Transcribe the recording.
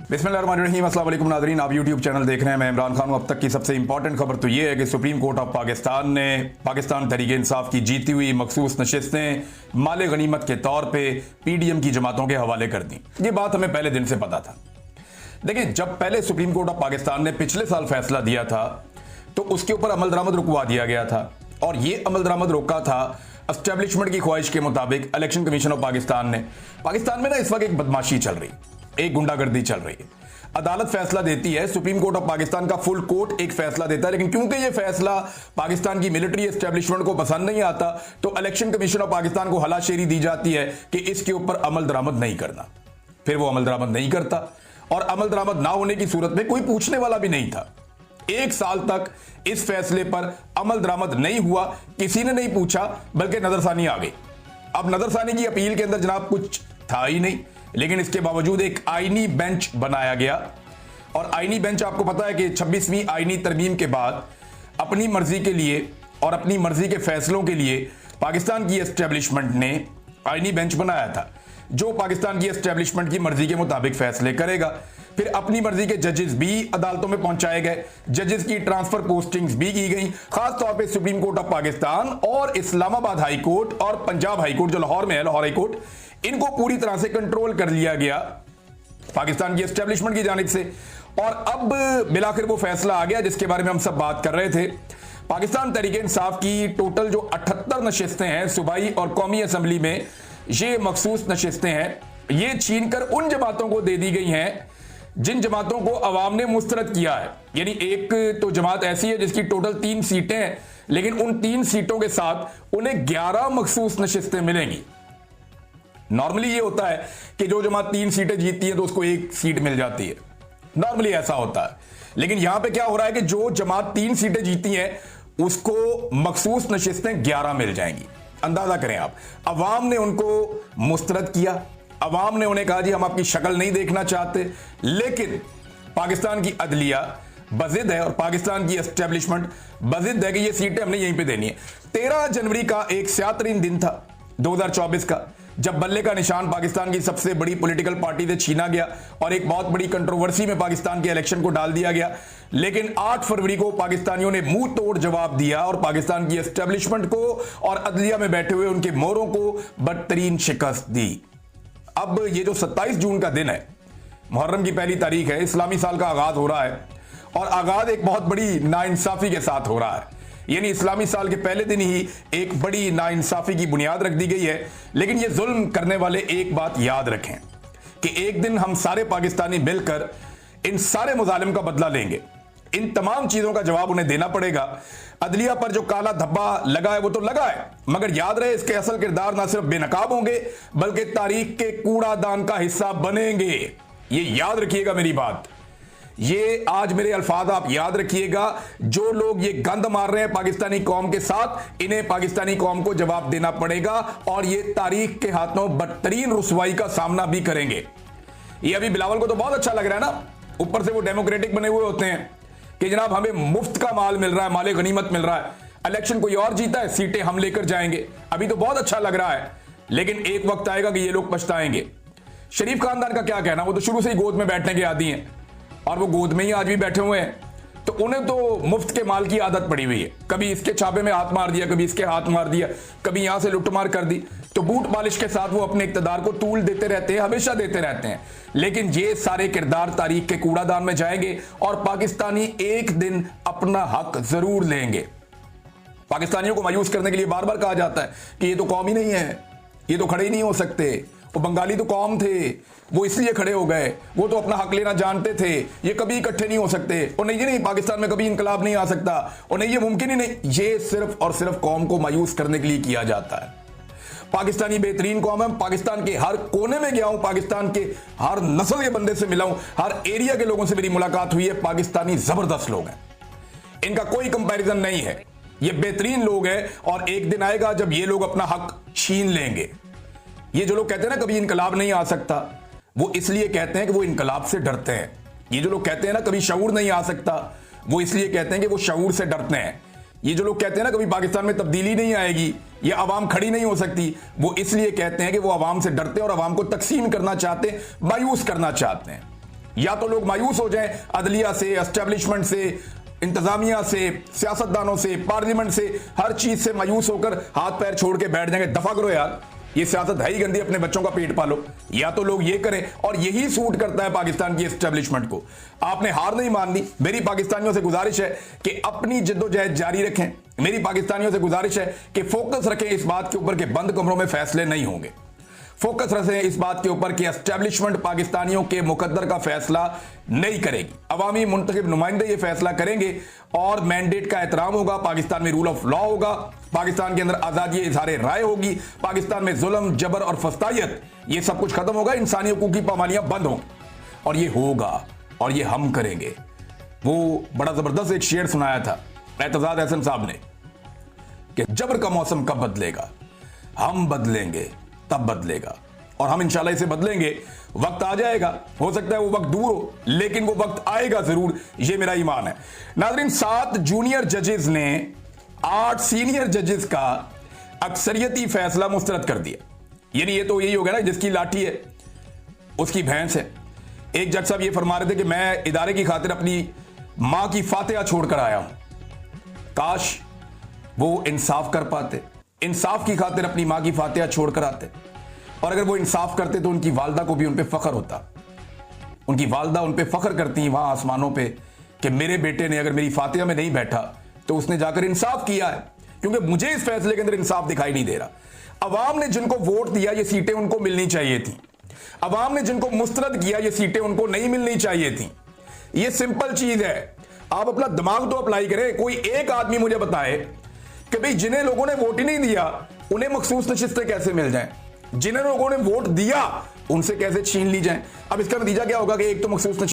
बिस्मिल्लाहिर्रहमानिर्रहीम। अस्सलाम वालेकुम नाज़रीन, आप यूट्यूब चैनल देख रहे हैं। मैं इमरान खान हूं। अब तक की सबसे इंपॉर्टेंट खबर तो ये है कि सुप्रीम कोर्ट ऑफ पाकिस्तान ने पाकिस्तान तहरीक इंसाफ की जीती हुई मखसूस नशिस्तें माले गनीमत के तौर पर PDM की जमातों के हवाले कर दी। ये बात हमें पहले दिन से पता था। देखिए, जब पहले सुप्रीम कोर्ट ऑफ पाकिस्तान ने पिछले साल फैसला दिया था तो उसके ऊपर अमल दरामद रुकवा दिया गया था, और ये अमल दरामद रोका था एस्टेब्लिशमेंट की ख्वाहिश के मुताबिक इलेक्शन कमीशन ऑफ पाकिस्तान ने। पाकिस्तान में ना इस वक्त एक बदमाशी चल रही, एक गुंडागर्दी चल रही है। अदालत फैसला देती है, सुप्रीम कोर्ट ऑफ पाकिस्तान का फुल कोर्ट एक फैसला देता है, लेकिन क्योंकि ये फैसला पाकिस्तान की मिलिट्री एस्टेब्लिशमेंट को पसंद नहीं आता तो इलेक्शन कमीशन ऑफ पाकिस्तान को हलाशेरी दी जाती है कि इसके ऊपर अमल दरामद नहीं करना। फिर वो अमल दरामद नहीं करता, और अमल दरामद ना होने की सूरत में कोई पूछने वाला भी नहीं था। एक साल तक इस फैसले पर अमल दरामद नहीं हुआ, किसी ने नहीं पूछा, बल्कि नजरसानी आ गई। अब नजरसानी की अपील के अंदर जनाब कुछ था ही नहीं, लेकिन इसके बावजूद एक आईनी बेंच बनाया गया। और आईनी बेंच, आपको पता है कि 26वीं आईनी तरमीम के बाद अपनी मर्जी के लिए और अपनी मर्जी के फैसलों के लिए पाकिस्तान की एस्टेब्लिशमेंट ने आईनी बेंच बनाया था, जो पाकिस्तान की एस्टेब्लिशमेंट की मर्जी के मुताबिक फैसले करेगा। फिर अपनी मर्जी के जजेस भी अदालतों में पहुंचाए गए, जजेस की ट्रांसफर पोस्टिंग्स भी की गई। खास तौर पे सुप्रीम कोर्ट ऑफ पाकिस्तान और इस्लामाबाद हाई कोर्ट और पंजाब हाई कोर्ट जो लाहौर में है, लाहौर हाई कोर्ट, इनको पूरी तरह से कंट्रोल कर लिया गया पाकिस्तान की एस्टेब्लिशमेंट की जानिब से। और अब बिलाखिर वो फैसला आ गया जिसके बारे में हम सब बात कर रहे थे। पाकिस्तान तहरीक इंसाफ की टोटल जो 78 नशिस्तें हैं सूबाई और कौमी असम्बली में, ये मखसूस नशिस्तें हैं, ये छीनकर उन जमातों को दे दी गई हैं जिन जमातों को अवाम ने मुस्तरद किया है। यानी एक तो जमात ऐसी है जिसकी टोटल 3 सीटें हैं, लेकिन उन 3 सीटों के साथ उन्हें 11 मखसूस नशिस्तें मिलेंगी। नॉर्मली ये होता है कि जो जमात 3 सीटें जीतती है तो उसको 1 सीट मिल जाती है, नॉर्मली ऐसा होता है। लेकिन यहां पे क्या हो रहा है कि जो जमात 3 सीटें जीती है उसको मखसूस नशिस्तें 11 मिल जाएंगी। अंदाजा करें आप, अवाम ने उनको मुस्तरद किया, अवाम ने उन्हें कहा जी हम आपकी शक्ल नहीं देखना चाहते, लेकिन पाकिस्तान की अदलिया बजिद है और पाकिस्तान की एस्टेब्लिशमेंट बजिद है कि ये सीटें हमने यहीं पे देनी है। 13 जनवरी का एक स्यातरीन दिन था 2024 का, जब बल्ले का निशान पाकिस्तान की सबसे बड़ी पॉलिटिकल पार्टी से छीना गया और एक बहुत बड़ी कंट्रोवर्सी में पाकिस्तान के इलेक्शन को डाल दिया गया। लेकिन 8 फरवरी को पाकिस्तानियों ने मुंह तोड़ जवाब दिया और पाकिस्तान की एस्टेब्लिशमेंट को और अदलिया में बैठे हुए उनके मोरों को बदतरीन शिकस्त दी। अब ये जो 27 जून का दिन है, मुहर्रम की पहली तारीख है, इस्लामी साल का आगाज हो रहा है, और आगाज एक बहुत बड़ी नाइंसाफी के साथ हो रहा है। यानी इस्लामी साल के पहले दिन ही एक बड़ी नाइंसाफी की बुनियाद रख दी गई है। लेकिन ये जुल्म करने वाले एक बात याद रखें कि एक दिन हम सारे पाकिस्तानी मिलकर इन सारे मुजालिम का बदला लेंगे। इन तमाम चीजों का जवाब उन्हें देना पड़ेगा। अदलिया पर जो काला धब्बा लगा है वो तो लगा है, मगर याद रहे इसके असल किरदार ना सिर्फ बेनकाब होंगे बल्कि तारीख के कूड़ादान का हिस्सा बनेंगे। ये याद रखिएगा मेरी बात, ये आज मेरे अल्फाज आप याद रखिएगा। जो लोग ये गंद मार रहे हैं पाकिस्तानी कौम के साथ, इन्हें पाकिस्तानी कौम को जवाब देना पड़ेगा और ये तारीख के हाथों बदतरीन रुसवाई का सामना भी करेंगे। ये अभी बिलावल को तो बहुत अच्छा लग रहा है ना, ऊपर से वो डेमोक्रेटिक बने हुए होते हैं कि जनाब हमें मुफ्त का माल मिल रहा है, माले गनीमत मिल रहा है, इलेक्शन कोई और जीता है, सीटें हम लेकर जाएंगे। अभी तो बहुत अच्छा लग रहा है, लेकिन एक वक्त आएगा कि ये लोग पछताएंगे। शरीफ खानदान का क्या कहना, वो तो शुरू से ही गोद में बैठने के आदी हैं और वो गोद में ही आज भी बैठे हुए हैं, तो उन्हें तो मुफ्त के माल की आदत पड़ी हुई है। कभी इसके छापे में हाथ मार दिया, कभी इसके हाथ मार दिया, कभी यहां से लुटमार कर दी, तो बूट मालिश के साथ वो अपने इक्तदार को तूल देते रहते हैं, हमेशा देते रहते हैं। लेकिन ये सारे किरदार तारीख के कूड़ादान में जाएंगे और पाकिस्तानी एक दिन अपना हक जरूर लेंगे। पाकिस्तानियों को मायूस करने के लिए बार बार कहा जाता है कि ये तो कौम ही नहीं है, ये तो खड़े ही नहीं हो सकते, वो बंगाली तो कौम थे, वो इसलिए खड़े हो गए, वो तो अपना हक लेना जानते थे, ये कभी इकट्ठे नहीं हो सकते, और नहीं, ये नहीं, पाकिस्तान में कभी इनकलाब नहीं आ सकता, और नहीं, ये मुमकिन ही नहीं। ये सिर्फ और सिर्फ कौम को मायूस करने के लिए किया जाता है। पाकिस्तानी बेहतरीन कौम है, पाकिस्तान के हर कोने में गया हूं, पाकिस्तान के हर नस्ल के बंदे से मिला हूं, हर एरिया के लोगों से मेरी मुलाकात हुई है। पाकिस्तानी जबरदस्त लोग हैं, इनका कोई कंपैरिजन नहीं है, ये बेहतरीन लोग हैं। और एक दिन आएगा जब ये लोग अपना हक छीन लेंगे। ये जो लोग कहते हैं ना कभी इनकलाब नहीं आ सकता, वो इसलिए कहते हैं कि वो इनकलाब से डरते हैं। ये जो लोग कहते हैं ना कभी शऊर नहीं आ सकता, वो इसलिए कहते हैं कि वो शऊर से डरते हैं। ये जो लोग कहते हैं ना कभी पाकिस्तान में तब्दीली नहीं आएगी, ये अवाम खड़ी नहीं हो सकती, वो इसलिए कहते हैं कि वो अवाम से डरते हैं और अवाम को तकसीम करना चाहते हैं, मायूस करना चाहते हैं। या तो लोग मायूस हो जाएं अदलिया से, एस्टेब्लिशमेंट से, इंतजामिया से, सियासतदानों से, पार्लियामेंट से, हर चीज से मायूस होकर हाथ पैर छोड़ के बैठ जाएंगे, दफा करो यार, ये सियासत है ही गंदी, अपने बच्चों का पेट पालो। या तो लोग ये करें, और यही सूट करता है पाकिस्तान की एस्टेब्लिशमेंट को। आपने हार नहीं मान ली। मेरी पाकिस्तानियों से गुजारिश है कि अपनी जद्दोजहद जारी रखें। मेरी पाकिस्तानियों से गुजारिश है कि फोकस रखें इस बात के ऊपर कि बंद कमरों में फैसले नहीं होंगे। फोकस रखें इस बात के ऊपर कि एस्टेब्लिशमेंट पाकिस्तानियों के मुकद्दर का फैसला नहीं करेगी। अवामी मुंतखब नुमाइंदे ये फैसला करेंगे और मैंडेट का एहतराम होगा। पाकिस्तान में रूल ऑफ लॉ होगा, पाकिस्तान के अंदर आजादी इजहार राय होगी, पाकिस्तान में जुल्म, जबर और फस्तायत ये सब कुछ खत्म होगा, इंसानी हकूक की पामानियां बंद होंगी। और ये होगा, और ये हम करेंगे। वो बड़ा जबरदस्त एक शेर सुनाया था एतजाज अहसन साहब ने कि जबर का मौसम कब बदलेगा, हम बदलेंगे तब बदलेगा, और हम इंशाल्लाह इसे बदलेंगे। वक्त आ जाएगा, हो सकता है वो वक्त दूर हो, लेकिन वो वक्त आएगा जरूर, ये मेरा ईमान है। नाज़रीन, 7 जूनियर जजेस ने 8 सीनियर जजेस का अक्सरियती फैसला मुस्तरद कर दिया। यानी ये तो यही हो गया ना, जिसकी लाठी है उसकी भैंस है। एक जज साहब ये फरमा रहे थे कि मैं इदारे की खातिर अपनी मां की फातिहा छोड़कर आया हूं। काश वो इंसाफ कर पाते, इंसाफ की खातिर अपनी मां की फातिहा छोड़कर आते, और अगर वो इंसाफ करते तो उनकी वालदा को भी उन पे फख्र होता। उनकी वालदा उन पे फख्र करती हैं वहां आसमानों पे कि मेरे बेटे ने अगर मेरी फातिहा में नहीं बैठा तो उसने जाकर इंसाफ किया है, क्योंकि मुझे इस फैसले के अंदर इंसाफ दिखाई नहीं दे रहा। अवाम ने जिनको वोट दिया ये सीटें उनको मिलनी चाहिए थी। अवाम ने जिनको मुस्तरद किया ये सीटें उनको नहीं मिलनी चाहिए थी। ये सिंपल चीज है। आप अपना दिमाग तो अप्लाई करें। कोई एक आदमी मुझे बताए कि भाई जिन्हें लोगों ने वोट ही नहीं दिया उन्हें मखसूस नशिस्तें कैसे मिल जाएं, जिन्हें लोगों ने वोट दिया उनसे कैसे छीन ली जाएं। अब इसका नतीजा क्या होगा कि एक तो मखसूस